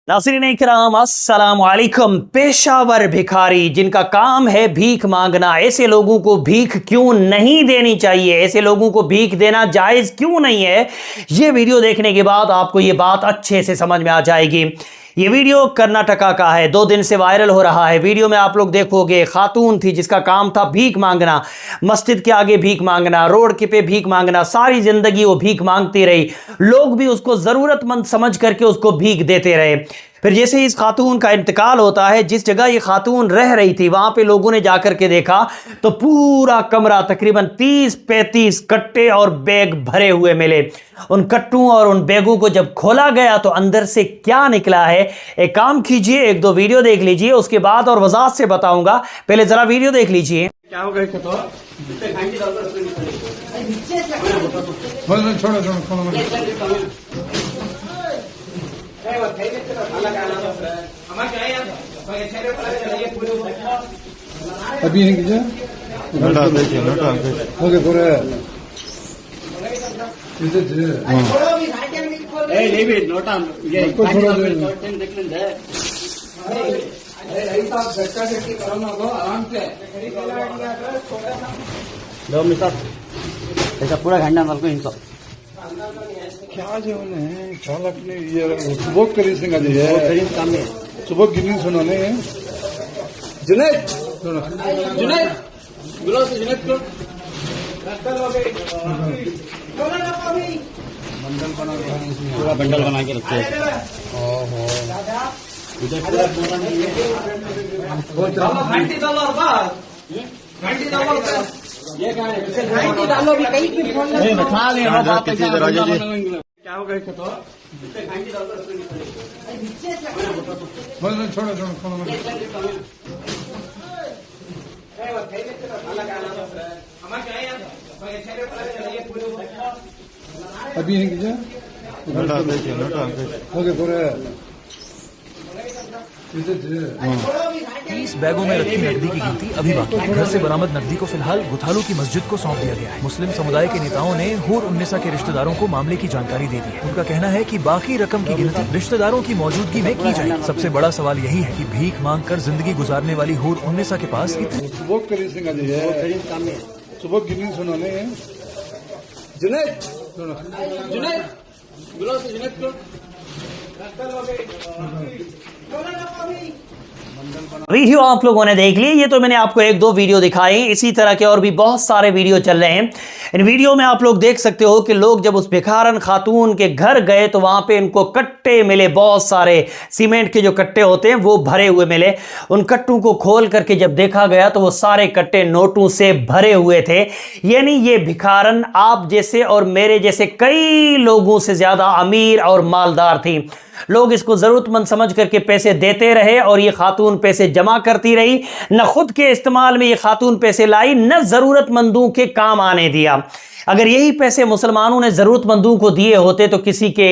नाज़रीन इकराम अस्सलाम वालेकुम। पेशावर भिखारी जिनका काम है भीख मांगना, ऐसे लोगों को भीख क्यों नहीं देनी चाहिए, ऐसे लोगों को भीख देना जायज़ क्यों नहीं है, ये वीडियो देखने के बाद आपको ये बात अच्छे से समझ में आ जाएगी। ये वीडियो कर्नाटका का है, 2 दिन से वायरल हो रहा है। वीडियो में आप लोग देखोगे खातून थी जिसका काम था भीख मांगना, मस्जिद के आगे भीख मांगना, रोड के पे भीख मांगना, सारी जिंदगी वो भीख मांगती रही। लोग भी उसको ज़रूरतमंद समझ करके उसको भीख देते रहे। फिर जैसे इस खातून का इंतकाल होता है, जिस जगह ये खातून रह रही थी वहां पे लोगों ने जाकर के देखा तो पूरा कमरा तकरीबन 30-35 कट्टे और बैग भरे हुए मिले। उन कट्टों और उन बैगों को जब खोला गया तो अंदर से क्या निकला है, एक काम कीजिए, 1-2 वीडियो देख लीजिए, उसके बाद और वजाहत से बताऊंगा। पहले जरा वीडियो देख लीजिए। क्या हो गया अभी है क्या ओके पूरे नोटा आराम से ऐसा पूरा घंटा मल इनको क्या जो चालक ने ये सुबह करी सिंह सुबह गिनी सुनो ने जुनैद जुनैद बुलाओ से जुनैद को पूरा बंडल बना के रखे क्या हो गया छोड़ो छोड़ो अभी है क्या ओके पूरे 30 बैगों में रखी नकदी की गिनती अभी बाकी है। घर से बरामद नकदी को फिलहाल गुथालू की मस्जिद को सौंप दिया गया है। मुस्लिम समुदाय के नेताओं ने हूर उन्निसा के रिश्तेदारों को मामले की जानकारी दे दी है। उनका कहना है कि बाकी रकम की गिनती रिश्तेदारों की मौजूदगी में की जाए। सबसे बड़ा सवाल यही है कि भीख मांग कर जिंदगी गुजारने वाली हूर उन्निसा के पास सुबह गिनी सुनो ने जुनैद जुनैद बुलाओ से जुनैद को वीडियो आप लोगों ने देख ली। ये तो मैंने आपको 1-2 वीडियो दिखाए, इसी तरह के और भी बहुत सारे वीडियो चल रहे हैं। इन वीडियो में आप लोग देख सकते हो कि लोग जब उस भिखारन खातून के घर गए तो वहां पे इनको कट्टे मिले, बहुत सारे सीमेंट के जो कट्टे होते हैं वो भरे हुए मिले। उन कट्टों को खोल करके जब देखा गया तो वो सारे कट्टे नोटों से भरे हुए थे। यानी ये भिखारन आप जैसे और मेरे जैसे कई लोगों से ज्यादा अमीर और मालदार थी। लोग इसको जरूरतमंद समझ करके पैसे देते रहे और ये खातून पैसे जमा करती रही। न खुद के इस्तेमाल में ये खातून पैसे लाई, न जरूरतमंदों के काम आने दिया। अगर यही पैसे मुसलमानों ने ज़रूरतमंदों को दिए होते तो किसी के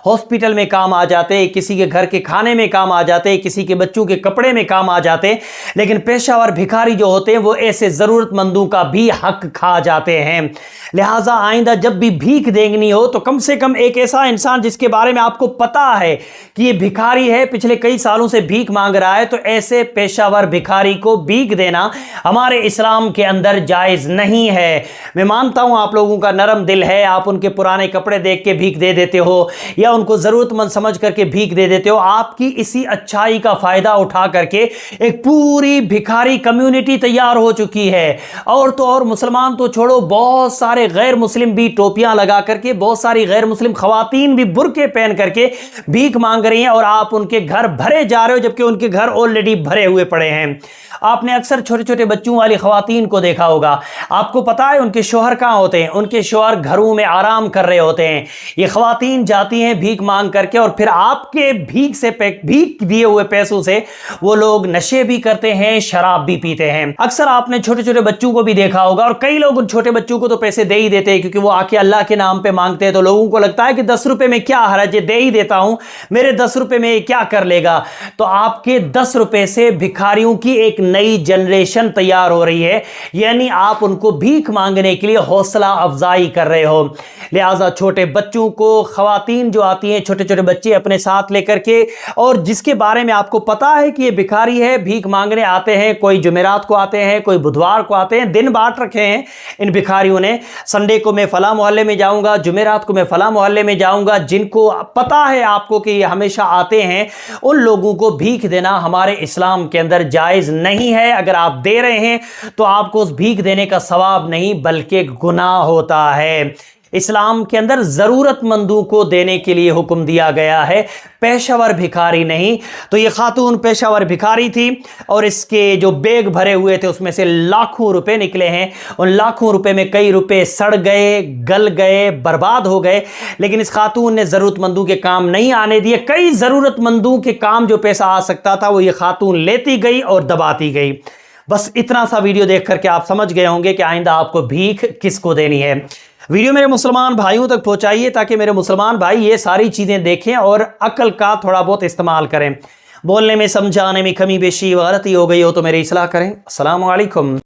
हॉस्पिटल में काम आ जाते, किसी के घर के खाने में काम आ जाते, किसी के बच्चों के कपड़े में काम आ जाते। लेकिन पेशावर भिखारी जो होते हैं वो ऐसे ज़रूरतमंदों का भी हक खा जाते हैं। लिहाजा आइंदा जब भी भीख देनी हो तो कम से कम एक ऐसा इंसान जिसके बारे में आपको पता है कि ये भिखारी है, पिछले कई सालों से भीख मांग रहा है, तो ऐसे पेशावर भिखारी को भीख देना हमारे इस्लाम के अंदर जायज़ नहीं है। मैं मानता हूँ आप लोगों का नरम दिल है, आप उनके पुराने कपड़े देख के भीख दे देते हो या उनको ज़रूरतमंद समझ करके भीख दे देते हो। आपकी इसी अच्छाई का फ़ायदा उठा करके एक पूरी भिखारी कम्युनिटी तैयार हो चुकी है। और तो और मुसलमान तो छोड़ो, बहुत सारे गैर मुस्लिम भी टोपियां लगा करके, बहुत सारी गैर मुस्लिम खवातीन भी बुर्के पहन करके भीख मांग रही हैं और आप उनके घर भरे जा रहे हो, जबकि उनके घर ऑलरेडी भरे हुए पड़े हैं। आपने अक्सर छोटे छोटे बच्चों वाली खवातीन को देखा होगा। आपको पता है उनके शोहर कहाँ होते हैं? उनके शोहर घरों में आराम कर रहे होते हैं। ये खवातीन जाती हैं भीख मांग करके और फिर आपके भीख दिए हुए पैसों से वो लोग नशे भी करते हैं, शराब भी पीते हैं। अक्सर आपने छोटे छोटे बच्चों को भी देखा होगा और कई लोग उन छोटे बच्चों को तो पैसे दे ही देते हैं क्योंकि वो आके अल्लाह के नाम पे मांगते हैं। तो लोगों को लगता है कि 10 रुपए में क्या हरज है, दे ही देता हूं, मेरे 10 रुपए में क्या कर लेगा। तो आपके 10 रुपए से भिखारियों की एक नई जनरेशन तैयार हो रही है। यानी आप उनको भीख मांगने के लिए हौसला अफजाई कर रहे हो। लिहाजा छोटे बच्चों को, ख़वातीन जो आती हैं, छोटे छोटे बच्चे अपने साथ लेकर के, और जिसके बारे में आपको पता है कि ये भिखारी है, भीख मांगने आते हैं, कोई जुमेरात को आते हैं, कोई बुधवार को आते हैं, दिन बांट रखे हैं इन भिखारियों ने, संडे को मैं फला मोहल्ले में जाऊंगा, जुमेरात को मैं फला मोहल्ले में जाऊंगा। जिनको पता है आपको कि ये हमेशा आते हैं, उन लोगों को भीख देना हमारे इस्लाम के अंदर जायज़ नहीं है। अगर आप दे रहे हैं तो आपको उस भीख देने का सवाब नहीं बल्कि गुनाह होता है। इस्लाम के अंदर ज़रूरतमंदों को देने के लिए हुक्म दिया गया है, पेशावर भिखारी नहीं। तो ये खातून पेशावर भिखारी थी और इसके जो बैग भरे हुए थे उसमें से लाखों रुपए निकले हैं। उन लाखों रुपए में कई रुपए सड़ गए, गल गए, बर्बाद हो गए, लेकिन इस खातून ने ज़रूरतमंदों के काम नहीं आने दिए। कई ज़रूरतमंदों के काम जो पैसा आ सकता था वो ये खातून लेती गई और दबाती गई। बस इतना सा वीडियो देख करके आप समझ गए होंगे कि आइंदा आपको भीख किसको देनी है। वीडियो मेरे मुसलमान भाइयों तक पहुंचाइए ताकि मेरे मुसलमान भाई ये सारी चीज़ें देखें और अक्ल का थोड़ा बहुत इस्तेमाल करें। बोलने में, समझाने में कमी बेशी गलती हो गई हो तो मेरी इस्लाह करें। अस्सलाम वालेकुम।